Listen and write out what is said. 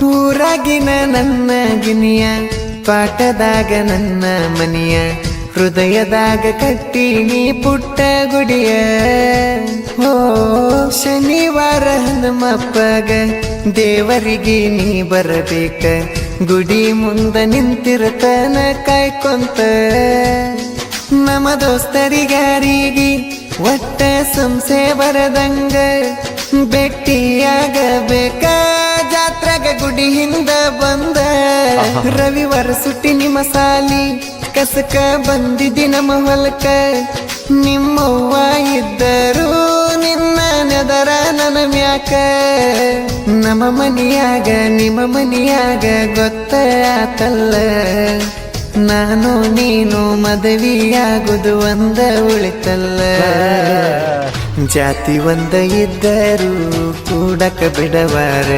ಊರಾಗಿನ ನನ್ನ ಗಿನಿಯ ಪಾಠದಾಗ ನನ್ನ ಮನಿಯ ಹೃದಯದಾಗ ಕಟ್ಟಿನಿ ಪುಟ್ಟ ಗುಡಿಯ ಹೋ ಶನಿವಾರ ಹನುಮಪ್ಪಗ ದೇವರಿಗೆ ನೀ ಬರಬೇಕ ಗುಡಿ ಮುಂದ ನಿಂತಿರತನ ಕಾಯ್ಕೊಂತ ನಮ್ಮ ದೋಸ್ತರಿಗಾರಿಗೆ ಒಟ್ಟ ಸಂಸೆ ಬರದಂಗ ಭೇಟಿಯಾಗಬೇಕ ಜಾತ್ರೆಗ ಗುಡಿ ಹಿಂದ ಬಂದ ರವಿವಾರ ಸುಟ್ಟಿ ನಿಮ್ಮ ಸಾಲಿ ಕಸಕ ಬಂದಿದ್ದಿ ನಮ್ಮ ಹೊಲಕ ನಿಮ್ಮವ್ವ ಇದ್ದರು ನಿನ್ನ ನೆದರ ನನ್ನ ಮ್ಯಾಕ ನಮ್ಮ ಮನಿಯಾಗ ನಿಮ್ಮ ಮನಿಯಾಗ ಗೊತ್ತ ಆತಲ್ಲ ನಾನು ನೀನು ಮದುವೆಯಾಗುದು ಒಂದ ಉಳಿತಲ್ಲ ಜಾತಿ ಒಂದ ಇದ್ದರು ಕೂಡಕ ಬಿಡವಾರ